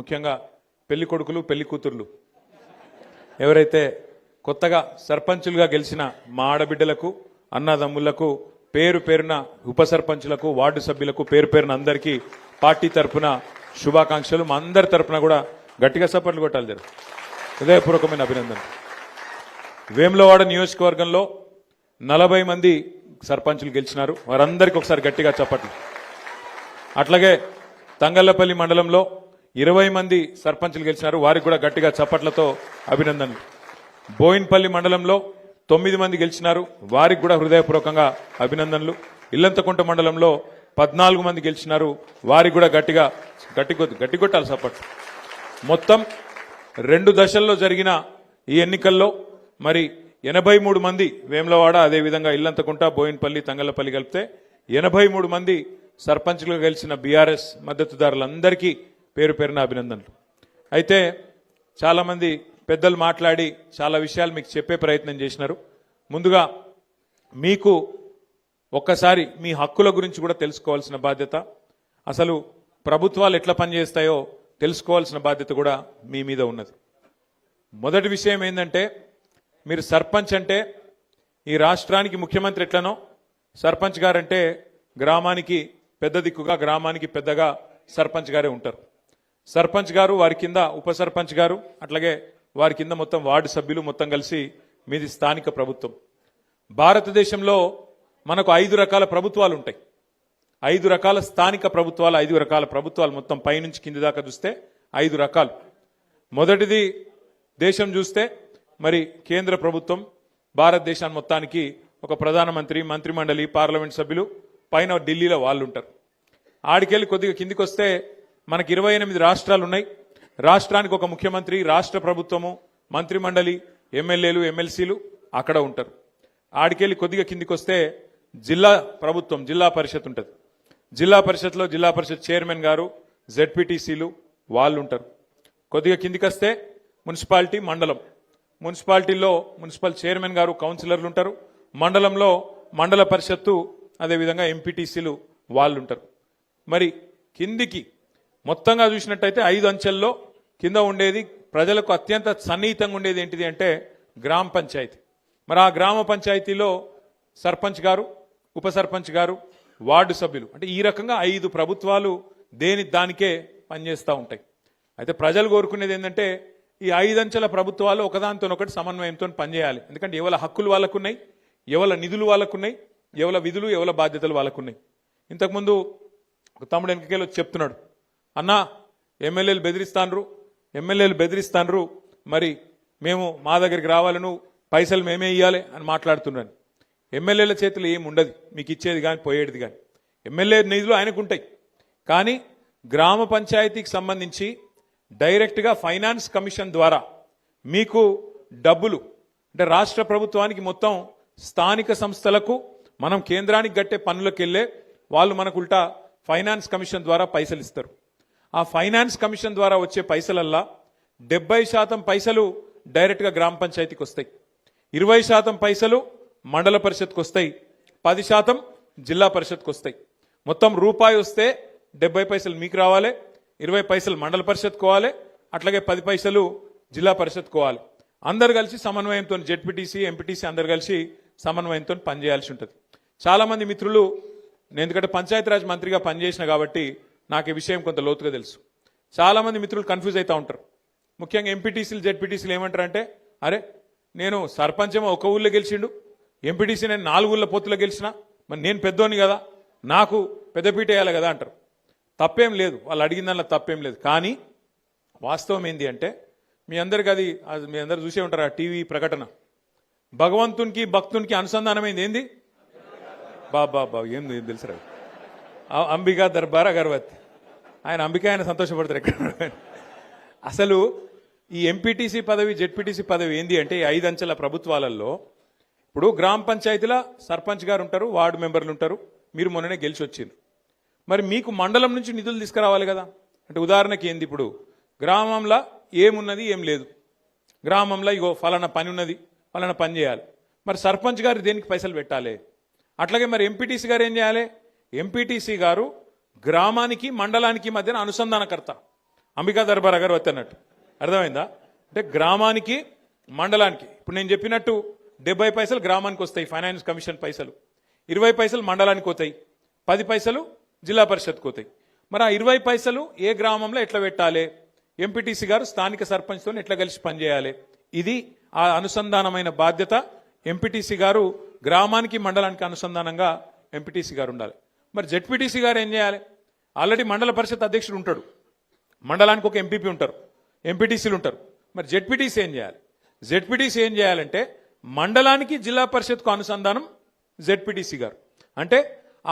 ముఖ్యంగా పెళ్లి కొడుకులు పెళ్లి కూతుర్లు ఎవరైతే కొత్తగా సర్పంచులుగా గెలిచిన మా ఆడబిడ్డలకు అన్నదమ్ములకు పేరు పేరున ఉప సర్పంచులకు వార్డు సభ్యులకు పేరు పేరున అందరికీ పార్టీ తరఫున శుభాకాంక్షలు. మా అందరి తరఫున కూడా గట్టిగా సపోర్ట్లు కొట్టాలి జరు. హృదయపూర్వకమైన అభినందనలు. వేములవాడ నియోజకవర్గంలో 40 మంది సర్పంచులు గెలిచినారు. వారందరికీ ఒకసారి గట్టిగా చప్పట్లు. అట్లాగే తంగళ్లపల్లి మండలంలో 20 మంది సర్పంచులు గెలిచినారు. వారికి కూడా గట్టిగా చప్పట్లతో అభినందనలు. బోయిన్పల్లి మండలంలో 9 మంది గెలిచినారు. వారికి కూడా హృదయపూర్వకంగా అభినందనలు. ఇల్లంతకుంట మండలంలో 14 మంది గెలిచినారు. వారికి కూడా గట్టి కొట్టాలి సప్పట్లు. మొత్తం 2 దశల్లో జరిగిన ఈ ఎన్నికల్లో మరి 83 మంది వేములవాడ, అదేవిధంగా ఇల్లంతకుంట, బోయిన్పల్లి, తంగళ్లపల్లి కలిపితే 83 మంది సర్పంచ్లుగా గెలిచిన బీఆర్ఎస్ మద్దతుదారులందరికీ పేరు పేరున అభినందనలు. అయితే చాలామంది పెద్దలు మాట్లాడి చాలా విషయాలు మీకు చెప్పే ప్రయత్నం చేసినారు. ముందుగా మీకు ఒక్కసారి మీ హక్కుల గురించి కూడా తెలుసుకోవాల్సిన బాధ్యత, అసలు ప్రభుత్వాలు ఎట్లా పనిచేస్తాయో తెలుసుకోవాల్సిన బాధ్యత కూడా మీ మీద ఉన్నది. మొదటి విషయం ఏంటంటే, మీరు సర్పంచ్ అంటే ఈ రాష్ట్రానికి ముఖ్యమంత్రి ఎట్లనో సర్పంచ్ గారంటే గ్రామానికి పెద్ద దిక్కుగా, గ్రామానికి పెద్దగా సర్పంచ్ గారే ఉంటారు. సర్పంచ్ గారు, వారి కింద ఉప సర్పంచ్ గారు, అట్లాగే వారి కింద మొత్తం వార్డు సభ్యులు మొత్తం కలిసి మీది స్థానిక ప్రభుత్వం. భారతదేశంలో మనకు 5 రకాల ప్రభుత్వాలు ఉంటాయి. 5 రకాల స్థానిక ప్రభుత్వాలు, 5 రకాల ప్రభుత్వాలు మొత్తం పైనుంచి కింది దాకా చూస్తే 5 రకాలు. మొదటిది దేశం చూస్తే మరి కేంద్ర ప్రభుత్వం, భారతదేశాన్ని మొత్తానికి ఒక ప్రధానమంత్రి, మంత్రిమండలి, పార్లమెంట్ సభ్యులు, పైన ఢిల్లీలో వాళ్ళు ఉంటారు. ఆడికెళ్ళి కొద్దిగా కిందికి వస్తే మనకి 28 రాష్ట్రాలు ఉన్నాయి. రాష్ట్రానికి ఒక ముఖ్యమంత్రి, రాష్ట్ర ప్రభుత్వము, మంత్రిమండలి, ఎమ్మెల్యేలు, ఎమ్మెల్సీలు అక్కడ ఉంటారు. ఆడికెళ్ళి కొద్దిగా కిందికి వస్తే జిల్లా ప్రభుత్వం, జిల్లా పరిషత్ ఉంటుంది. జిల్లా పరిషత్లో జిల్లా పరిషత్ చైర్మన్ గారు, జెడ్పీటీసీలు వాళ్ళు ఉంటారు. కొద్దిగా కిందికి వస్తే మున్సిపాలిటీ, మండలం. మున్సిపాలిటీలో మున్సిపల్ చైర్మన్ గారు, కౌన్సిలర్లు ఉంటారు. మండలంలో మండల పరిషత్తు, అదేవిధంగా ఎంపీటీసీలు వాళ్ళు ఉంటారు. మరి కిందికి మొత్తంగా చూసినట్టయితే 5 అంచెల్లో కింద ఉండేది, ప్రజలకు అత్యంత సన్నిహితంగా ఉండేది ఏంటిది అంటే గ్రామ పంచాయతీ. మరి ఆ గ్రామ పంచాయతీలో సర్పంచ్ గారు, ఉప సర్పంచ్ గారు, వార్డు సభ్యులు, అంటే ఈ రకంగా 5 ప్రభుత్వాలు దానికే పనిచేస్తూ ఉంటాయి. అయితే ప్రజలు కోరుకునేది ఏంటంటే ఈ 5 అంచెల ప్రభుత్వాలు ఒకదానితోనొకటి సమన్వయంతో పనిచేయాలి. ఎందుకంటే ఎవరి హక్కులు వాళ్ళకున్నాయి, ఎవరి నిధులు వాళ్ళకున్నాయి, ఎవరి విధులు, ఎవరి బాధ్యతలు వాళ్ళకున్నాయి. ఇంతకుముందు ఒక తమ్ముడు వెనకకెళ్ళి చెప్తున్నాడు, అన్నా ఎమ్మెల్యేలు బెదిరిస్తాన్రు, మరి మేము మా దగ్గరికి రావాలను, పైసలు మేమే ఇవ్వాలి అని మాట్లాడుతున్నాను. ఎమ్మెల్యేల చేతులు ఏమి ఉండదు, మీకు ఇచ్చేది కానీ పోయేది కానీ. ఎమ్మెల్యే నిధులు ఆయనకు ఉంటాయి. కానీ గ్రామ పంచాయతీకి సంబంధించి డైరెక్ట్గా ఫైనాన్స్ కమిషన్ ద్వారా మీకు డబ్బులు, అంటే రాష్ట్ర ప్రభుత్వానికి మొత్తం స్థానిక సంస్థలకు మనం కేంద్రానికి కట్టే పన్నులకు వెళ్ళే వాళ్ళు మనకు ఉల్టా ఫైనాన్స్ కమిషన్ ద్వారా పైసలు ఇస్తారు. ఆ ఫైనాన్స్ కమిషన్ ద్వారా వచ్చే పైసలల్లా 70% పైసలు డైరెక్ట్గా గ్రామ పంచాయతీకి వస్తాయి, 20% పైసలు మండల పరిషత్కు వస్తాయి, 10% జిల్లా పరిషత్కు వస్తాయి. మొత్తం రూపాయి వస్తే 70 పైసలు మీకు రావాలి, 20 పైసలు మండల పరిషత్ కోవాలి, అట్లాగే 10 పైసలు జిల్లా పరిషత్ కోవాలి. అందరు కలిసి సమన్వయంతో, జెడ్పీటీసీ, ఎంపీటీసీ అందరు కలిసి సమన్వయంతో పనిచేయాల్సి ఉంటుంది. చాలామంది మిత్రులు, నేను ఎందుకంటే పంచాయతీరాజ్ మంత్రిగా పనిచేసిన కాబట్టి నాకు ఈ విషయం కొంత లోతుగా తెలుసు. చాలామంది మిత్రులు కన్ఫ్యూజ్ అవుతూ ఉంటారు. ముఖ్యంగా ఎంపీటీసీలు, జెడ్పీటీసీలు ఏమంటారంటే, అరే నేను సర్పంచ్ ఏమో ఒక ఊళ్ళో గెలిచిండు, ఎంపీటీసీ నేను 4 ఊళ్ళ పొత్తులో గెలిచిన, మరి నేను పెద్దోని కదా, నాకు పెద్దపీట వేయాలి కదా అంటారు. తప్పేం లేదు, వాళ్ళు అడిగిన దానిలో తప్పేం లేదు. కానీ వాస్తవం ఏంటి అంటే, మీ అందరు చూసే ఉంటారు ఆ టీవీ ప్రకటన, భగవంతునికి భక్తునికి అనుసంధానమైంది ఏంది, బాబా ఏం తెలుసు, అంబికా దర్బార్ అగర్వత్. ఆయన అంబిక, ఆయన సంతోషపడతారు ఎక్కడ. అసలు ఈ ఎంపీటీసీ పదవి, జెడ్పీటీసీ పదవి ఏంది అంటే, ఈ 5 అంచెల ప్రభుత్వాలలో ఇప్పుడు గ్రామ పంచాయతీల సర్పంచ్ గారు ఉంటారు, వార్డు మెంబర్లు ఉంటారు. మీరు మొన్ననే గెలిచి వచ్చిండ్రు, మరి మీకు మండలం నుంచి నిధులు తీసుకురావాలి కదా. అంటే ఉదాహరణకి ఏంది, ఇప్పుడు గ్రామంలో ఏమున్నది, ఏం లేదు, గ్రామంలో ఇగో ఫలానా పని ఉన్నది, ఫలానా పని చేయాలి, మరి సర్పంచ్ గారు దేనికి పైసలు పెట్టాలి. అట్లాగే మరి ఎంపీటీసీ గారు ఏం చేయాలి, ఎంపీటీసీ గారు గ్రామానికి మండలానికి మధ్యన అనుసంధానకర్త. అంబికా దర్బార్ అగర్వత్ అన్నట్టు. అర్థమైందా? అంటే గ్రామానికి మండలానికి ఇప్పుడు నేను చెప్పినట్టు 70 పైసలు గ్రామానికి వస్తాయి ఫైనాన్స్ కమిషన్ పైసలు, 20 పైసలు మండలానికి పోతాయి, 10 పైసలు జిల్లా పరిషత్కు పోతాయి. మరి ఆ 20 పైసలు ఏ గ్రామంలో ఎట్లా పెట్టాలి, ఎంపీటీసీ గారు స్థానిక సర్పంచ్తో ఎట్లా కలిసి పనిచేయాలి, ఇది ఆ అనుసంధానమైన బాధ్యత ఎంపీటీసీ గారు గ్రామానికి మండలానికి అనుసంధానంగా ఎంపీటీసీ గారు ఉండాలి. మరి జెడ్పీటీసీ గారు ఏం చేయాలి? ఆల్రెడీ మండల పరిషత్ అధ్యక్షుడు ఉంటాడు, మండలానికి ఒక ఎంపీపీ ఉంటారు, ఎంపీటీసీలు ఉంటారు. మరి జెడ్పీటీసీ ఏం చేయాలి? జెడ్పీటీసీ ఏం చేయాలంటే మండలానికి జిల్లా పరిషత్కు అనుసంధానం జెడ్పీటీసీ గారు. అంటే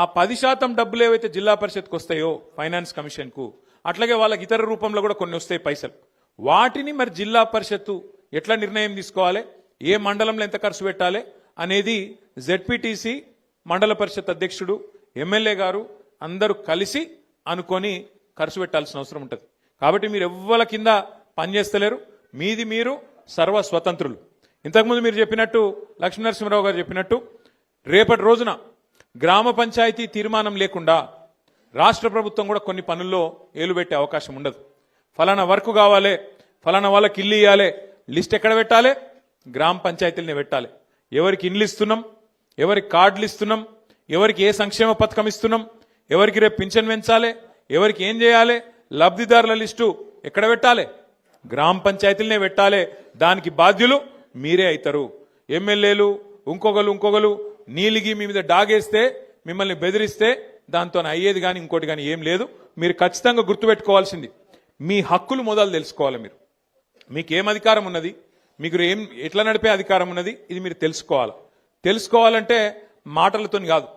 ఆ 10% డబ్బులు ఏవైతే జిల్లా పరిషత్కు వస్తాయో ఫైనాన్స్ కమిషన్కు, అట్లాగే వాళ్ళకి ఇతర రూపంలో కూడా కొన్ని వస్తాయి పైసలు, వాటిని మరి జిల్లా పరిషత్తు ఎట్లా నిర్ణయం తీసుకోవాలి, ఏ మండలంలో ఎంత ఖర్చు పెట్టాలి అనేది జెడ్పీటీసీ, మండల పరిషత్ అధ్యక్షుడు, ఎమ్మెల్యే గారు అందరూ కలిసి అనుకొని ఖర్చు పెట్టాల్సిన అవసరం ఉంటుంది. కాబట్టి మీరు ఎవ్వల కింద పనిచేస్తలేరు, మీది మీరు సర్వ స్వతంత్రులు. ఇంతకుముందు మీరు చెప్పినట్టు, లక్ష్మీనరసింహరావు గారు చెప్పినట్టు, రేపటి రోజున గ్రామ పంచాయతీ తీర్మానం లేకుండా రాష్ట్ర ప్రభుత్వం కూడా కొన్ని పనుల్లో ఏలు పెట్టే అవకాశం ఉండదు. ఫలానా వర్క్ కావాలి, ఫలానా వాళ్ళకి ఇల్లు ఇవ్వాలి, లిస్ట్ ఎక్కడ పెట్టాలి? గ్రామ పంచాయతీలనే పెట్టాలి. ఎవరికి ఇండ్లు ఇస్తున్నాం, ఎవరికి కార్డులు ఇస్తున్నాం, ఎవరికి ఏ సంక్షేమ పథకం ఇస్తున్నాం, ఎవరికి రేపు పింఛన్ పెంచాలి, ఎవరికి ఏం చేయాలి, లబ్ధిదారుల లిస్టు ఎక్కడ పెట్టాలి? గ్రామ పంచాయతీలనే పెట్టాలి. దానికి బాధ్యులు మీరే అవుతారు. ఎమ్మెల్యేలు ఇంకొకరు నీలిగి మీ మీద డాగేస్తే, మిమ్మల్ని బెదిరిస్తే దాంతో అయ్యేది కానీ ఇంకోటి కానీ ఏం లేదు. మీరు ఖచ్చితంగా గుర్తుపెట్టుకోవాల్సింది, మీ హక్కులు మొదలు తెలుసుకోవాలి. మీకు ఏం అధికారం ఉన్నది, మీకు ఏం ఎట్లా నడిపే అధికారం ఉన్నది, ఇది మీరు తెలుసుకోవాలంటే మాటలతో కాదు.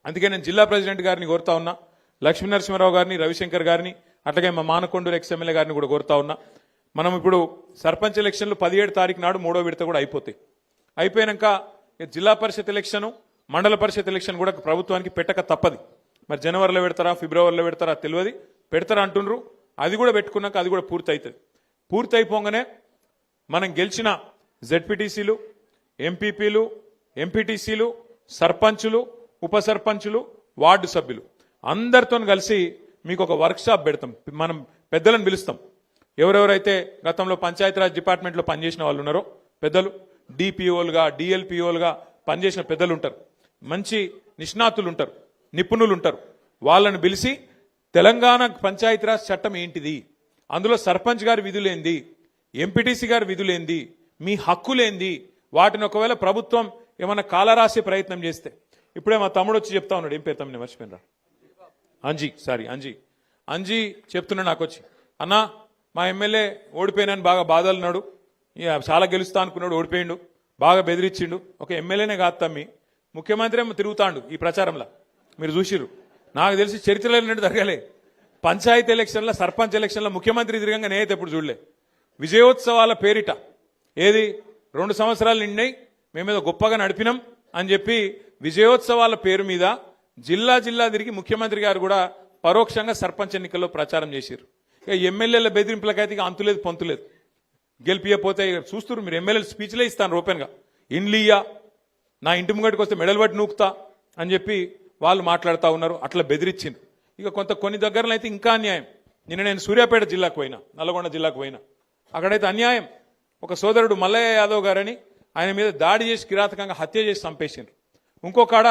అందుకే నేను జిల్లా ప్రెసిడెంట్ గారిని కోరుతా ఉన్నా, లక్ష్మీనరసింహరావు గారిని, రవిశంకర్ గారిని, అట్లాగే మా మానకొండూరు ఎక్స్ఎమ్మెల్యే గారిని కూడా కోరుతా ఉన్నా. మనం ఇప్పుడు సర్పంచ్ ఎలక్షన్లు 17 తారీఖు నాడు 3వ విడత కూడా అయిపోతాయి. అయిపోయాక జిల్లా పరిషత్ ఎలక్షన్, మండల పరిషత్ ఎలక్షన్ కూడా ప్రభుత్వానికి పెట్టక తప్పది. మరి జనవరిలో పెడతారా, ఫిబ్రవరిలో పెడతారా తెలియదు, పెడతారా అంటుండ్రు. అది కూడా పెట్టుకున్నాక అది కూడా పూర్తి అవుతుంది. పూర్తి అయిపోగానే మనం గెలిచిన జెడ్పీటీసీలు, ఎంపీపీలు, ఎంపీటీసీలు, సర్పంచులు, ఉప సర్పంచులు, వార్డు సభ్యులు అందరితో కలిసి మీకు ఒక వర్క్షాప్ పెడతాం. మనం పెద్దలను పిలుస్తాం. ఎవరెవరైతే గతంలో పంచాయతీరాజ్ డిపార్ట్మెంట్లో పనిచేసిన వాళ్ళు ఉన్నారో పెద్దలు, డిపిఓలుగా, డిఎల్పిఓలుగా పనిచేసిన పెద్దలు ఉంటారు, మంచి నిష్ణాతులు ఉంటారు, నిపుణులు ఉంటారు. వాళ్ళని పిలిచి తెలంగాణ పంచాయతీరాజ్ చట్టం ఏంటిది, అందులో సర్పంచ్ గారి విధులేంది, ఎంపీటీసీ గారి విధులేంది, మీ హక్కులేంది, వాటిని ఒకవేళ ప్రభుత్వం ఏమన్నా కాలరాసే ప్రయత్నం చేస్తే, ఇప్పుడే మా తమ్ముడు వచ్చి చెప్తా ఉన్నాడు, ఏం పేరు తమ్ముడు మర్చిపోయినరా, అంజీ చెప్తున్నా నాకు వచ్చి, అన్నా మా ఎమ్మెల్యే ఓడిపోయినాను బాగా బాధలున్నాడు, చాలా గెలుస్తా అనుకున్నాడు, ఓడిపోయిండు, బాగా బెదిరించిండు. ఒక ఎమ్మెల్యేనే కాదు తమ్మి, ముఖ్యమంత్రి ఏమో తిరుగుతాండు ఈ ప్రచారంలో, మీరు చూసిర్రు. నాకు తెలిసి చరిత్రలో జరగలే. పంచాయతీ ఎలక్షన్లో, సర్పంచ్ ఎలక్షన్లో ముఖ్యమంత్రి తిరగంగా నేనైతే ఎప్పుడు చూడలే. విజయోత్సవాల పేరిట ఏది 2 సంవత్సరాలు నిండినాయి, మేమేదో గొప్పగా నడిపినాం అని చెప్పి విజయోత్సవాల పేరు మీద జిల్లా తిరిగి ముఖ్యమంత్రి గారు కూడా పరోక్షంగా సర్పంచ్ ఎన్నికల్లో ప్రచారం చేశారు. ఇక ఎమ్మెల్యేల బెదిరింపులకైతే అంతులేదు పొంతులేదు. గెలిపియపోతే చూస్తున్నారు మీరు, ఎమ్మెల్యేలు స్పీచ్లే ఇస్తాను ఓపెన్గా, ఇండ్లియా నా ఇంటి ముంగటికి వస్తే మెడల్ బట్టి నూకుతా అని చెప్పి వాళ్ళు మాట్లాడుతూ ఉన్నారు. అట్లా బెదిరించింది. ఇక కొన్ని దగ్గరలో అయితే ఇంకా అన్యాయం. నిన్న నేను సూర్యాపేట జిల్లాకు పోయినా, నల్గొండ జిల్లాకు పోయినా, అక్కడైతే అన్యాయం. ఒక సోదరుడు మల్లయ్య యాదవ్ గారని ఆయన మీద దాడి చేసి కిరాతకంగా హత్య చేసి చంపేసిండ్రు. ఇంకొకాడ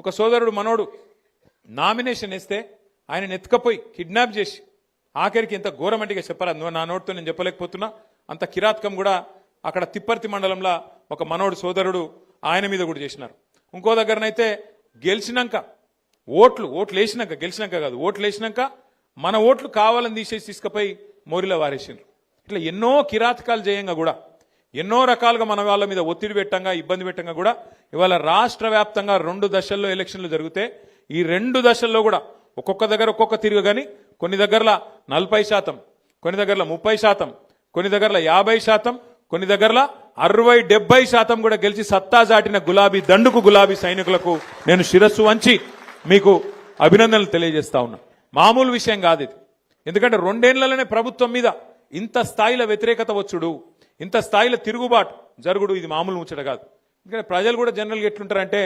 ఒక సోదరుడు మనోడు నామినేషన్ వేస్తే ఆయన ఎత్తుకపోయి కిడ్నాప్ చేసి, ఆఖరికి ఎంత ఘోరమంటిగా చెప్పరా, నా నోటితో నేను చెప్పలేకపోతున్నా, అంత కిరాతకం కూడా అక్కడ తిప్పర్తి మండలంలో ఒక మనోడు సోదరుడు ఆయన మీద కూడా చేసినారు. ఇంకో దగ్గరనైతే గెలిచినాక ఓట్లు గెలిచినాక కాదు, ఓట్లు వేసినాక మన ఓట్లు కావాలని తీసేసి తీసుకుపోయి మోరిలో వారేసిండ్రు. ఇట్లా ఎన్నో కిరాతకాలు చేయంగా కూడా, ఎన్నో రకాలుగా మన వాళ్ళ మీద ఒత్తిడి పెట్టంగా, ఇబ్బంది పెట్టంగా కూడా ఇవాళ రాష్ట్ర వ్యాప్తంగా 2 దశల్లో ఎలక్షన్లు జరిగితే, ఈ 2 దశల్లో కూడా ఒక్కొక్క దగ్గర ఒక్కొక్క తిరుగు, కానీ కొన్ని దగ్గరలో 40%, కొన్ని దగ్గరలో 30%, కొన్ని దగ్గరలో 50%, కొన్ని దగ్గరలో 60-70% కూడా గెలిచి సత్తా చాటిన గులాబీ దండుకు, గులాబీ సైనికులకు నేను శిరస్సు వంచి మీకు అభినందనలు తెలియజేస్తా ఉన్నా. మామూలు విషయం కాదు ఇది. ఎందుకంటే 2 ఏళ్లలోనే ప్రభుత్వం మీద ఇంత స్థాయిలో వ్యతిరేకత వచ్చుడు, ఇంత స్థాయిలో తిరుగుబాటు జరుగుడు, ఇది మామూలు ముచ్చట కాదు. ఎందుకంటే ప్రజలు కూడా జనరల్గా ఎట్లుంటారంటే,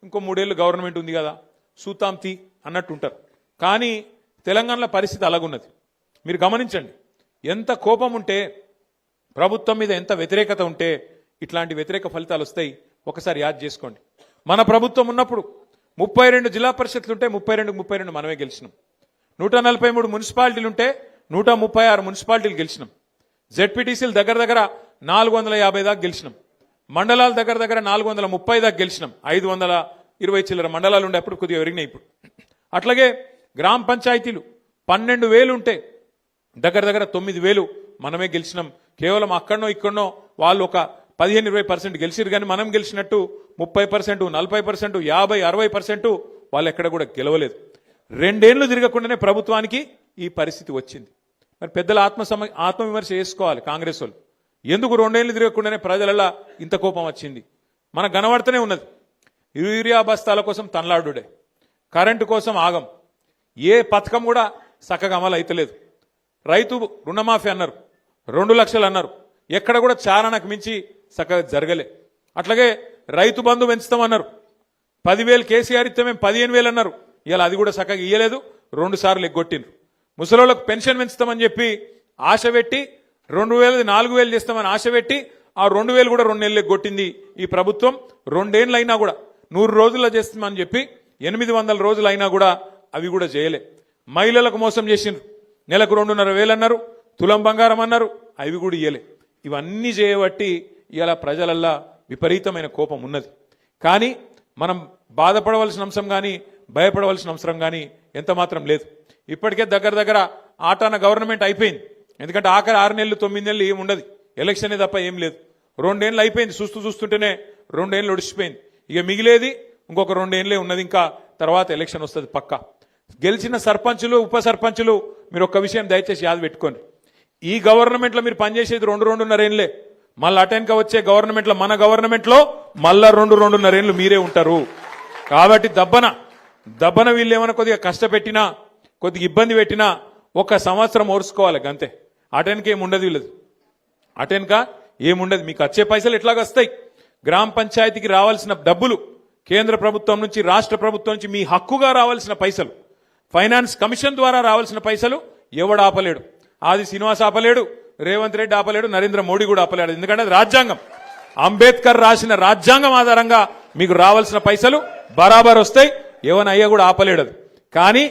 ఇంకో 3 ఏళ్ళు గవర్నమెంట్ ఉంది కదా, సూతాంతి అన్నట్టు ఉంటారు. కానీ తెలంగాణలో పరిస్థితి అలాగున్నది. మీరు గమనించండి, ఎంత కోపం ఉంటే, ప్రభుత్వం మీద ఎంత వ్యతిరేకత ఉంటే ఇట్లాంటి వ్యతిరేక ఫలితాలు వస్తాయి. ఒకసారి యాద్ చేసుకోండి. మన ప్రభుత్వం ఉన్నప్పుడు 32 జిల్లా పరిషత్లు ఉంటే 32 మనమే గెలిచినాం. 143 మున్సిపాలిటీలు ఉంటే 136 మున్సిపాలిటీలు గెలిచినాం. జెడ్పీటీసీలు దగ్గర దగ్గర 450 దాకా గెలిచినాం. మండలాలు దగ్గర దగ్గర 430 దాకా గెలిచినాం. 520 చిల్లర మండలాలు ఉండే అప్పుడు కొద్దిగా పెరిగినాయి ఇప్పుడు. అట్లాగే గ్రామ పంచాయతీలు 12,000 ఉంటే దగ్గర దగ్గర 9,000 మనమే గెలిచినాం. కేవలం అక్కడనో ఇక్కడనో వాళ్ళు ఒక 15-20% గెలిచిరు, కానీ మనం గెలిచినట్టు 30%, 40%, 50-60% వాళ్ళు ఎక్కడ కూడా గెలవలేదు. 2 ఏళ్లు తిరగకుండానే ప్రభుత్వానికి ఈ పరిస్థితి వచ్చింది. మరి పెద్దల ఆత్మవిమర్శ చేసుకోవాలి కాంగ్రెస్ వాళ్ళు. ఎందుకు 2 ఏళ్లు తిరగకుండానే ప్రజలలా ఇంత కోపం వచ్చింది? మనకు కనబడుతూనే ఉన్నది. యూరియా బస్తాల కోసం తనలాడుడే, కరెంటు కోసం ఆగం, ఏ పథకం కూడా చక్కగా అమలు అయితలేదు. రైతు రుణమాఫీ అన్నారు, 2 లక్షలు అన్నారు, ఎక్కడ కూడా చారణకు మించి చక్కగా జరగలే. అట్లాగే రైతు బంధు పెంచుతామన్నారు, 10,000 కేసీఆర్ ఇస్తే మేము 15,000 అన్నారు, ఇలా అది కూడా చక్కగా ఇయ్యలేదు, 2 సార్లు ఎగ్గొట్టిండ్రు. ముసలోళ్ళకు పెన్షన్ పెంచుతామని చెప్పి ఆశ పెట్టి 2,000 4,000 చేస్తామని ఆశ పెట్టి ఆ 2,000 కూడా 2 నెలలు ఎగ్గొట్టింది ఈ ప్రభుత్వం. 2 ఏళ్ళు అయినా కూడా 100 రోజుల్లో చేస్తామని చెప్పి 800 రోజులు అయినా కూడా అవి కూడా చేయలే. మహిళలకు మోసం చేసిండ్రు, నెలకు 2,500 అన్నారు, తులం బంగారం అన్నారు, అవి కూడా ఇయ్యలే. ఇవన్నీ చేయబట్టి ఇలా ప్రజలల్లా విపరీతమైన కోపం ఉన్నది. కానీ మనం బాధపడవలసిన అంశం కానీ భయపడవలసిన అవసరం కానీ ఎంత మాత్రం లేదు. ఇప్పటికే దగ్గర దగ్గర ఆటాన గవర్నమెంట్ అయిపోయింది. ఎందుకంటే ఆఖరి 6 నెలలు 9 నెలలు ఏమి ఉండదు, ఎలక్షనే తప్ప ఏం లేదు. 2 ఏళ్ళు అయిపోయింది, చూస్తుంటేనే 2 ఏళ్ళు ఒడిచిపోయింది. ఇక మిగిలేది ఇంకొక 2 ఏళ్ళే ఉన్నది, ఇంకా తర్వాత ఎలక్షన్ వస్తుంది పక్కా. గెలిచిన సర్పంచులు ఉప సర్పంచులు మీరు ఒక్క విషయం దయచేసి యాద పెట్టుకోండి. ఈ గవర్నమెంట్లో మీరు పనిచేసేది 2-2.5 ఏళ్ళే. మళ్ళీ అటెన్క వచ్చే గవర్నమెంట్లో, మన గవర్నమెంట్లో మళ్ళా 2-2.5 ఏళ్ళు మీరే ఉంటారు. కాబట్టి దబ్బన వీళ్ళు ఏమైనా కొద్దిగా కష్టపెట్టినా, కొద్దిగా ఇబ్బంది పెట్టినా 1 సంవత్సరం ఓర్చుకోవాలి అంతే. అటెన్క ఏముండదు వీళ్ళది, అటెన్క ఏముండదు. మీకు వచ్చే పైసలు ఎట్లాగ వస్తాయి? గ్రామ పంచాయతీకి రావాల్సిన డబ్బులు కేంద్ర ప్రభుత్వం నుంచి, రాష్ట్ర ప్రభుత్వం నుంచి మీ హక్కుగా రావాల్సిన పైసలు, ఫైనాన్స్ కమిషన్ ద్వారా రావాల్సిన పైసలు ఎవడు ఆపలేడు. ఆది శ్రీనివాస్ ఆపలేడు, రేవంత్ రెడ్డి ఆపలేడు, నరేంద్ర మోడీ కూడా ఆపలేడు. ఎందుకంటే అది రాజ్యాంగం, అంబేద్కర్ రాసిన రాజ్యాంగం ఆధారంగా మీకు రావాల్సిన పైసలు బరాబర్ వస్తాయి. ఏమన్నా అయ్యా కూడా ఆపలేడు అది. కానీ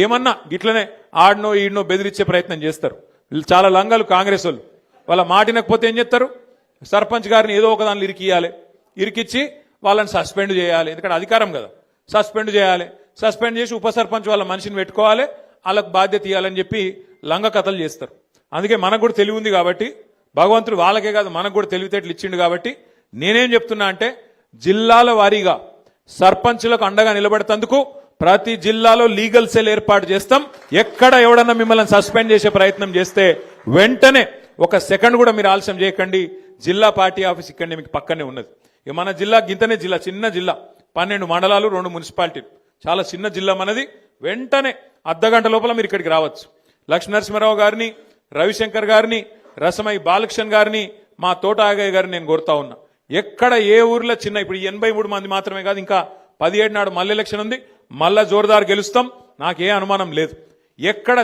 ఏమన్నా గిట్లనే ఆడనో ఈడనో బెదిరించే ప్రయత్నం చేస్తారు. వీళ్ళు చాలా లంగలు కాంగ్రెస్ వాళ్ళు. వాళ్ళ మాటినకపోతే ఏం చేస్తారు? సర్పంచ్ గారిని ఏదో ఒక దానిలో ఇరికిచ్చి వాళ్ళని సస్పెండ్ చేయాలి. ఎందుకంటే అధికారం కదా, సస్పెండ్ చేయాలి. సస్పెండ్ చేసి ఉప సర్పంచ్ వాళ్ళ మనిషిని పెట్టుకోవాలి, వాళ్ళకు బాధ్యత ఇవ్వాలని చెప్పి లంగ కథలు చేస్తారు. అందుకే మనకు కూడా తెలివి ఉంది కాబట్టి, భగవంతుడు వాళ్ళకే కాదు మనకు కూడా తెలివితేటలు ఇచ్చిండు కాబట్టి నేనేం చెప్తున్నా అంటే, జిల్లాల వారీగా సర్పంచులకు అండగా నిలబెడతందుకు ప్రతి జిల్లాలో లీగల్ సెల్ ఏర్పాటు చేస్తాం. ఎక్కడ ఎవడన్నా మిమ్మల్ని సస్పెండ్ చేసే ప్రయత్నం చేస్తే వెంటనే 1 సెకండ్ కూడా మీరు ఆలస్యం చేయకండి. జిల్లా పార్టీ ఆఫీస్ ఇక్కడనే మీకు పక్కనే ఉన్నది. ఇక మన జిల్లా గింతనే జిల్లా, చిన్న జిల్లా, 12 మండలాలు, 2 మున్సిపాలిటీలు, చాలా చిన్న జిల్లా మనది. వెంటనే అర్ధగంట లోపల మీరు ఇక్కడికి రావచ్చు. లక్ష్మీనరసింహారావు గారిని, రవిశంకర్ గారిని, రసమై బాలకృష్ణ గారిని, మా తోట ఆగయ్య గారిని నేను కోరుతా ఉన్నా. ఎక్కడ ఏ ఊర్లో చిన్న, ఇప్పుడు 83 మంది మాత్రమే కాదు, ఇంకా 17 నాడు మళ్ళీ ఎలక్షన్ ఉంది, మళ్ళా జోరుదారు గెలుస్తాం, నాకే అనుమానం లేదు. ఎక్కడ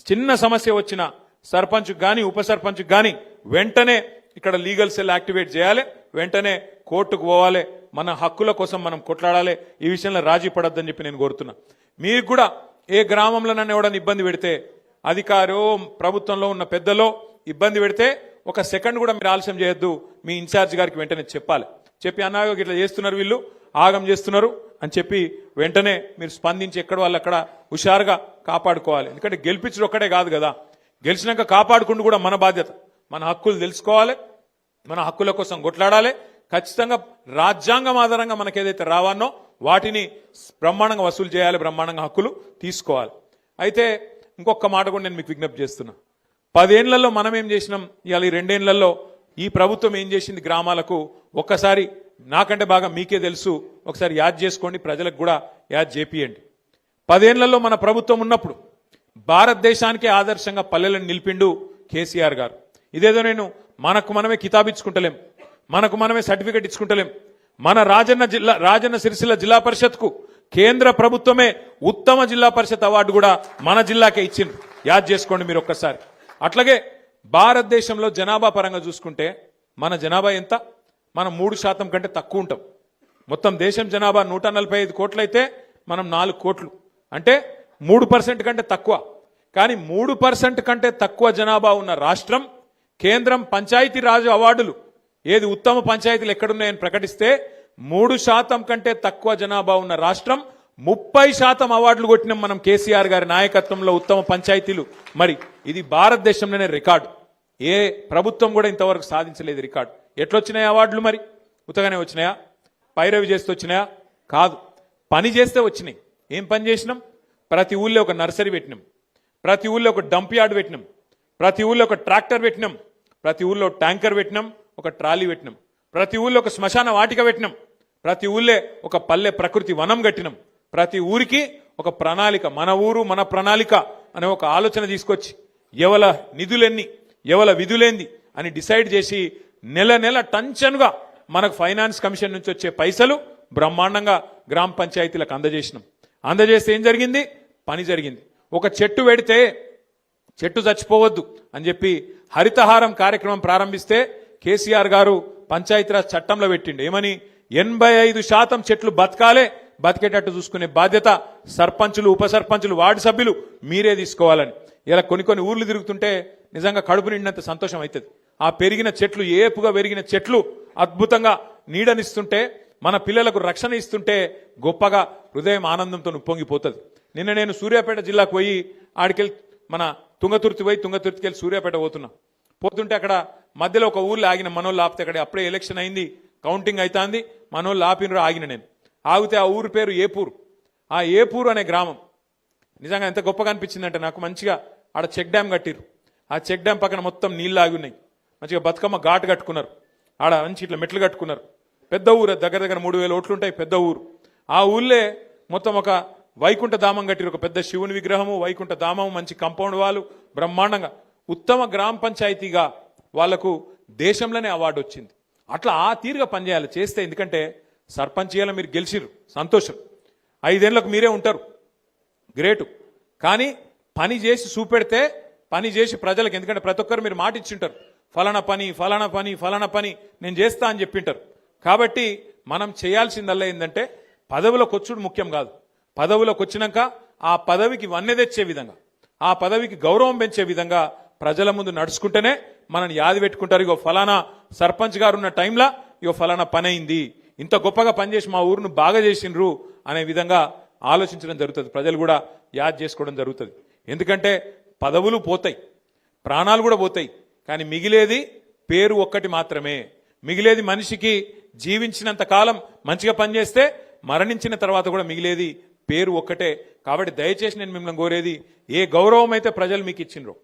చిన్న సమస్య వచ్చినా సర్పంచ్ గాని ఉప సర్పంచ్ గాని వెంటనే ఇక్కడ లీగల్ సెల్ యాక్టివేట్ చేయాలి, వెంటనే కోర్టుకు పోవాలి, మన హక్కుల కోసం మనం కొట్లాడాలి. ఈ విషయంలో రాజీ పడొద్దని చెప్పి నేను కోరుతున్నా. మీకు కూడా ఏ గ్రామంలో నన్ను ఎవడన్నా ఇబ్బంది పెడితే, అధికారో ప్రభుత్వంలో ఉన్న పెద్దలో ఇబ్బంది పెడితే 1 సెకండ్ కూడా మీరు ఆలస్యం చేయొద్దు. మీ ఇన్ఛార్జ్ గారికి వెంటనే చెప్పి అన్నాగో ఇట్లా చేస్తున్నారు, వీళ్ళు ఆగం చేస్తున్నారు అని చెప్పి వెంటనే మీరు స్పందించి ఎక్కడ వాళ్ళు అక్కడ హుషారుగా కాపాడుకోవాలి. ఎందుకంటే గెలిపించడం ఒక్కడే కాదు కదా, గెలిచినాక కాపాడుకుంటూ కూడా మన బాధ్యత. మన హక్కులు తెలుసుకోవాలి, మన హక్కుల కోసం కొట్లాడాలి. ఖచ్చితంగా రాజ్యాంగం ఆధారంగా మనకు ఏదైతే రావానో వాటిని బ్రహ్మాండంగా వసూలు చేయాలి, బ్రహ్మాండంగా హక్కులు తీసుకోవాలి. అయితే ఇంకొక మాట కూడా నేను మీకు విజ్ఞప్తి చేస్తున్నా. 10 ఏళ్లలో మనం ఏం చేసినాం, ఇవాళ ఈ 2 ఏళ్లలో ఈ ప్రభుత్వం ఏం చేసింది గ్రామాలకు ఒక్కసారి నాకంటే బాగా మీకే తెలుసు. ఒకసారి యాద్ చేసుకోండి, ప్రజలకు కూడా యాద్ చేపియండి. 10 ఏళ్లలో మన ప్రభుత్వం ఉన్నప్పుడు భారతదేశానికే ఆదర్శంగా పల్లెలను నిలిపిండు కేసీఆర్ గారు. ఇదేదో నేను మనకు మనమే కితాబిచ్చుకుంటలేం, మనకు మనమే సర్టిఫికెట్ ఇచ్చుకుంటలేం. మన రాజన్న సిరిసిల్ల జిల్లా పరిషత్కు కేంద్ర ప్రభుత్వమే ఉత్తమ జిల్లా పరిషత్ అవార్డు కూడా మన జిల్లాకే ఇచ్చింది. యాద్ చేసుకోండి మీరు ఒక్కసారి. అట్లాగే భారతదేశంలో జనాభా పరంగా చూసుకుంటే మన జనాభా ఎంత? మనం 3% కంటే తక్కువ ఉంటాం. మొత్తం దేశం జనాభా 145 కోట్లయితే మనం 4 కోట్లు, అంటే 3% కంటే తక్కువ. కానీ 3% కంటే తక్కువ జనాభా ఉన్న రాష్ట్రం కేంద్రం పంచాయతీ రాజ్ అవార్డులు ఏది ఉత్తమ పంచాయతీలు ఎక్కడున్నాయని ప్రకటిస్తే 3% కంటే తక్కువ జనాభా ఉన్న రాష్ట్రం 30% అవార్డులు కొట్టినాం మనం కేసీఆర్ గారి నాయకత్వంలో ఉత్తమ పంచాయతీలు. మరి ఇది భారతదేశంలోనే రికార్డు. ఏ ప్రభుత్వం కూడా ఇంతవరకు సాధించలేదు రికార్డు. ఎట్లొచ్చినాయి అవార్డులు? మరి ఉత్తగానే వచ్చినాయా? పైరవి చేస్తే వచ్చినాయా? కాదు, పని చేస్తే వచ్చినాయి. ఏం పని చేసినాం? ప్రతి ఊళ్ళో ఒక నర్సరీ పెట్టినాం, ప్రతి ఊళ్ళో ఒక డంప్ యార్డ్ పెట్టినాం, ప్రతి ఊళ్ళో ఒక ట్రాక్టర్ పెట్టినాం, ప్రతి ఊళ్ళో ట్యాంకర్ పెట్టినాం, ఒక ట్రాలీ పెట్టినాం, ప్రతి ఊళ్ళో ఒక శ్మశాన వాటిక పెట్టినాం, ప్రతి ఊళ్ళే ఒక పల్లె ప్రకృతి వనం కట్టినాం. ప్రతి ఊరికి ఒక ప్రణాళిక, మన ఊరు మన ప్రణాళిక అనే ఒక ఆలోచన తీసుకొచ్చి ఎవల నిధులెన్ని ఎవల విధులేంది అని డిసైడ్ చేసి నెల నెల టంచన్గా మనకు ఫైనాన్స్ కమిషన్ నుంచి వచ్చే పైసలు బ్రహ్మాండంగా గ్రామ పంచాయతీలకు అందజేసినాం. అందజేస్తే ఏం జరిగింది? పని జరిగింది. ఒక చెట్టు పెడితే చెట్టు చచ్చిపోవద్దు అని చెప్పి హరితహారం కార్యక్రమం ప్రారంభిస్తే కేసీఆర్ గారు పంచాయతీరాజ్ చట్టంలో పెట్టిండు. ఏమని? 85% చెట్లు బతకాలే, బతికేటట్టు చూసుకునే బాధ్యత సర్పంచులు, ఉప సర్పంచులు, వార్డు సభ్యులు మీరే తీసుకోవాలని. ఇలా కొన్ని ఊర్లు తిరుగుతుంటే నిజంగా కడుపు నిండినంత సంతోషం అవుతుంది. ఆ పెరిగిన చెట్లు, ఏపుగా పెరిగిన చెట్లు అద్భుతంగా నీడనిస్తుంటే, మన పిల్లలకు రక్షణ ఇస్తుంటే గొప్పగా హృదయం ఆనందంతో ఉప్పొంగిపోతుంది. నిన్న నేను సూర్యాపేట జిల్లాకు పోయి ఆడికెళ్ళి మన తుంగతుర్తికి వెళ్ళి సూర్యాపేట పోతుంటే అక్కడ మధ్యలో ఒక ఊర్లో ఆగిన, మనోళ్ళు ఆపితే, అక్కడ అప్పుడే ఎలక్షన్ అయింది, కౌంటింగ్ అవుతుంది, మనోళ్ళు ఆపినరు, ఆగిన నేను ఆగితే ఆ ఊరు పేరు ఏపూరు. ఆ ఏపూరు అనే గ్రామం నిజంగా ఎంత గొప్పగా అనిపించిందంటే నాకు, మంచిగా ఆడ చెక్ డ్యామ్ కట్టిరు. ఆ చెక్ డ్యామ్ పక్కన మొత్తం నీళ్ళు ఆగి ఉన్నాయి. మంచిగా బతుకమ్మ ఘాటు కట్టుకున్నారు, ఆడ మంచి ఇట్లా మెట్లు కట్టుకున్నారు. పెద్ద ఊరు, దగ్గర 3000 ఓట్లుంటాయి, పెద్ద ఊరు. ఆ ఊళ్ళే మొత్తం ఒక వైకుంఠ ధామం కట్టిరు, ఒక పెద్ద శివుని విగ్రహము, వైకుంఠ ధామము, మంచి కాంపౌండ్ వాళ్ళు, బ్రహ్మాండంగా ఉత్తమ గ్రామ పంచాయతీగా వాళ్లకు దేశంలోనే అవార్డు వచ్చింది. అట్లా ఆ తీరుగా పనిచేయాలి చేస్తే. ఎందుకంటే సర్పంచ్ ఇయ్యాల మీరు గెలిచిరు, సంతోషం, 5 ఏళ్లకు మీరే ఉంటారు, గ్రేటు. కానీ పని చేసి చూపెడితే, పని చేసి ప్రజలకు, ఎందుకంటే ప్రతి ఒక్కరు మీరు మాట ఇచ్చింటారు, ఫలానా పని ఫలానా పని ఫలానా పని నేను చేస్తా అని చెప్పింటారు. కాబట్టి మనం చేయాల్సిందల్లా ఏంటంటే పదవిలోకి వచ్చుడు ముఖ్యం కాదు, పదవిలోకి వచ్చినాక ఆ పదవికి వన్నె తెచ్చే విధంగా, ఆ పదవికి గౌరవం పెంచే విధంగా ప్రజల ముందు నడుచుకుంటేనే మనని యాది పెట్టుకుంటారు. ఇగో ఫలానా సర్పంచ్ గారు ఉన్న టైంలో ఇగో ఫలానా పని అయింది, ఇంత గొప్పగా పనిచేసి మా ఊరును బాగా చేసిండ్రు అనే విధంగా ఆలోచించడం జరుగుతుంది. ప్రజలు కూడా యాద్ చేసుకోవడం జరుగుతుంది. ఎందుకంటే పదవులు పోతాయి, ప్రాణాలు కూడా పోతాయి, కానీ మిగిలేది పేరు ఒక్కటి మాత్రమే. మిగిలేది మనిషికి జీవించినంత కాలం మంచిగా పనిచేస్తే మరణించిన తర్వాత కూడా మిగిలేది పేరు ఒక్కటే. కాబట్టి దయచేసి నేను మిమ్మల్ని కోరేది, ఏ గౌరవం అయితే ప్రజలు మీకు ఇచ్చిండ్రో,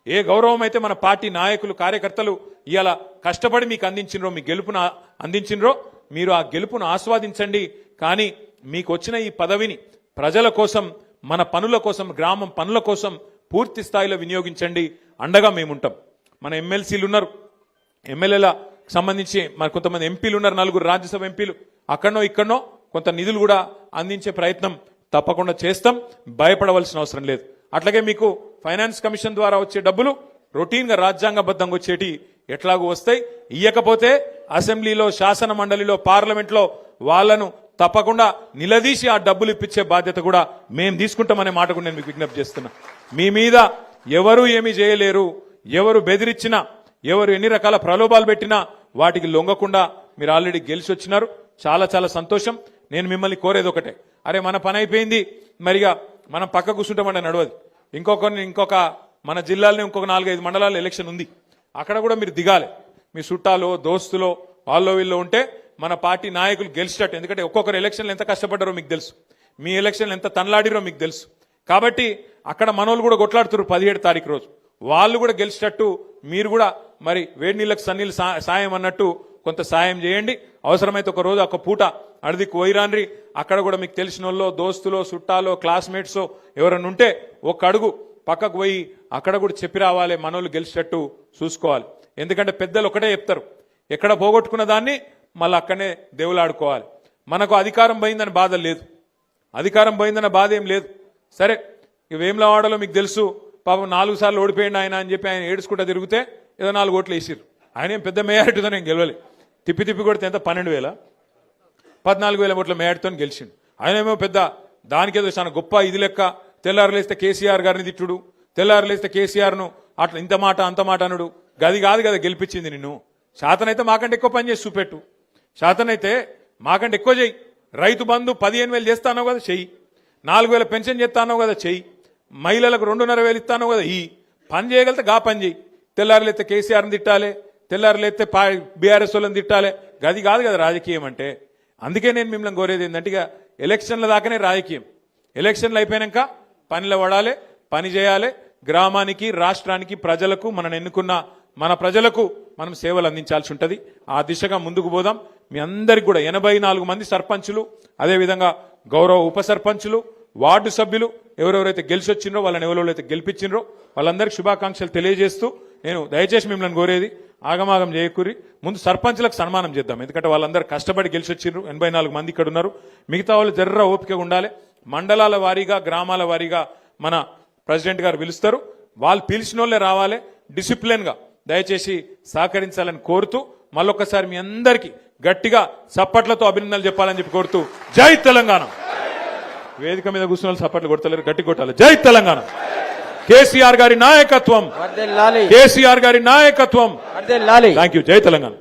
ఏ గౌరవం అయితే మన పార్టీ నాయకులు కార్యకర్తలు ఇవాళ కష్టపడి మీకు అందించినరో, మీ గెలుపును అందించినరో, మీరు ఆ గెలుపును ఆస్వాదించండి. కానీ మీకు వచ్చిన ఈ పదవిని ప్రజల కోసం, మన పనుల కోసం, గ్రామం పనుల కోసం పూర్తి స్థాయిలో వినియోగించండి. అండగా మేముంటాం. మన ఎమ్మెల్సీలు ఉన్నారు, ఎమ్మెల్యేల సంబంధించి మన కొంతమంది ఎంపీలు ఉన్నారు, 4 రాజ్యసభ ఎంపీలు, అక్కడనో ఇక్కడనో కొంత నిధులు కూడా అందించే ప్రయత్నం తప్పకుండా చేస్తాం, భయపడవలసిన అవసరం లేదు. అట్లాగే మీకు ఫైనాన్స్ కమిషన్ ద్వారా వచ్చే డబ్బులు రొటీన్గా రాజ్యాంగబద్ధంగా వచ్చేటి ఎట్లాగూ వస్తాయి. ఇయ్యకపోతే అసెంబ్లీలో, శాసన మండలిలో, పార్లమెంట్లో వాళ్లను తప్పకుండా నిలదీసి ఆ డబ్బులు ఇప్పించే బాధ్యత కూడా మేము తీసుకుంటామనే మాట కూడా నేను మీకు విజ్ఞప్తి చేస్తున్నా. మీ మీద ఎవరు ఏమీ చేయలేరు, ఎవరు బెదిరించినా, ఎవరు ఎన్ని రకాల ప్రలోభాలు పెట్టినా వాటికి లొంగకుండా మీరు ఆల్రెడీ గెలిచి వచ్చినారు. చాలా చాలా సంతోషం. నేను మిమ్మల్ని కోరేది ఒకటే, అరే మన పని అయిపోయింది, మరిగా మనం పక్క కూర్చుంటామంటే నడవదు. ఇంకొక మన జిల్లాలోనే ఇంకొక 4-5 మండలాల్లో ఎలక్షన్ ఉంది, అక్కడ కూడా మీరు దిగాలి. మీ చుట్టాలో, దోస్తులో, వాళ్ళలో వీళ్ళు ఉంటే మన పార్టీ నాయకులు గెలిచేటట్టు. ఎందుకంటే ఒక్కొక్కరు ఎలక్షన్లు ఎంత కష్టపడ్డారో మీకు తెలుసు, మీ ఎలక్షన్లు ఎంత తనలాడిరో మీకు తెలుసు. కాబట్టి అక్కడ మనోళ్ళు కూడా కొట్లాడుతున్నారు 17 తారీఖు రోజు, వాళ్ళు కూడా గెలిచేటట్టు మీరు కూడా మరి వేడి నీళ్ళకు సన్నీళ్ళు సాయం అన్నట్టు కొంత సాయం చేయండి. అవసరమైతే ఒక రోజు ఒక పూట అడిదికి పోయిరాన్రి, అక్కడ కూడా మీకు తెలిసిన వాళ్ళు, దోస్తులో, చుట్టాలో, క్లాస్మేట్సో ఎవరన్నా ఉంటే ఒక అడుగు పక్కకు పోయి అక్కడ కూడా చెప్పి రావాలి, మనోళ్ళు గెలిచేటట్టు చూసుకోవాలి. ఎందుకంటే పెద్దలు ఒకటే చెప్తారు, ఎక్కడ పోగొట్టుకున్న దాన్ని మళ్ళీ అక్కడనే దేవులాడుకోవాలి. మనకు అధికారం పోయిందని బాధ లేదు, అధికారం పోయిందన్న బాధ ఏం లేదు. సరే, వేములవాడలో మీకు తెలుసు, పాపం 4 సార్లు ఓడిపోయింది ఆయన అని చెప్పి ఆయన ఏడుచుకుంటా తిరిగితే ఏదో 4 ఓట్లు వేసిర్రు. ఆయన ఏం పెద్ద మేయారిటీతో నేను గెలవలే. తిప్పి కొడితే ఎంత 12,000 14,000 ఓట్ల మేయారిటీతో గెలిచిండు. ఆయన ఏమో పెద్ద దానికేదో చాలా గొప్ప ఇది లెక్క. తెల్లారులేస్తే కేసీఆర్ గారిని తిట్టుడు, తెల్లారులేస్తే కేసీఆర్ను అట్లా ఇంత మాట అంత మాట అనుడు. గది కాదు కదా గెలిపించింది నిన్ను. శాతనైతే మాకంటే ఎక్కువ పని చేసి చూపెట్టు, శాతనైతే మాకంటే ఎక్కువ చెయ్యి. రైతు బంధు 15,000 చేస్తానో కదా చెయ్యి, 4,000 పెన్షన్ చేస్తానో కదా చెయ్యి, మహిళలకు 2,500 ఇస్తానో కదా ఈ పని చేయగలిగితే గా పని చెయ్యి. తెల్లారులేస్తే కేసీఆర్ని తిట్టాలి, తెల్లారులేస్తే బీఆర్ఎస్ వాళ్ళని తిట్టాలి. గది కాదు కదా రాజకీయం అంటే. అందుకే నేను మిమ్మల్ని కోరేది ఏంటంటే ఇక ఎలక్షన్ల దాకానే రాజకీయం. ఎలక్షన్లు అయిపోయాక పనిలో పడాలి, పని చేయాలి. గ్రామానికి, రాష్ట్రానికి, ప్రజలకు, మనం ఎన్నుకున్న మన ప్రజలకు మనం సేవలు అందించాల్సి ఉంటుంది. ఆ దిశగా ముందుకు పోదాం. మీ అందరికి కూడా 84 మంది సర్పంచులు, అదేవిధంగా గౌరవ ఉప సర్పంచులు, వార్డు సభ్యులు ఎవరెవరైతే గెలిచి వచ్చిండ్రో వాళ్ళని ఎవరెవరైతే గెలిపించిండ్రో వాళ్ళందరికీ శుభాకాంక్షలు తెలియజేస్తూ నేను దయచేసి మిమ్మల్ని కోరేది ఆగమాగం చేయకూరి ముందు సర్పంచులకు సన్మానం చేద్దాం. ఎందుకంటే వాళ్ళందరూ కష్టపడి గెలిచి వచ్చిండ్రు. 84 మంది ఇక్కడ ఉన్నారు. మిగతా వాళ్ళు జర్ర ఓపికగా ఉండాలి. మండలాల వారీగా, గ్రామాల వారీగా మన ప్రెసిడెంట్ గారు పిలుస్తారు. వాళ్ళు పిలిచిన వాళ్ళే రావాలి. డిసిప్లిన్ గా దయచేసి సహకరించాలని కోరుతూ మళ్ళొక్కసారి మీ అందరికీ గట్టిగా చప్పట్లతో అభినందనలు చెప్పాలని చెప్పి కోరుతూ జై తెలంగాణ. వేదిక మీద కూర్చున్న వాళ్ళు చప్పట్లు కొడతలేరు, గట్టి కొట్టాలి. జై తెలంగాణ. కేసీఆర్ గారి నాయకత్వం, కేసీఆర్ గారి నాయకత్వం. Thank you. జై తెలంగాణ.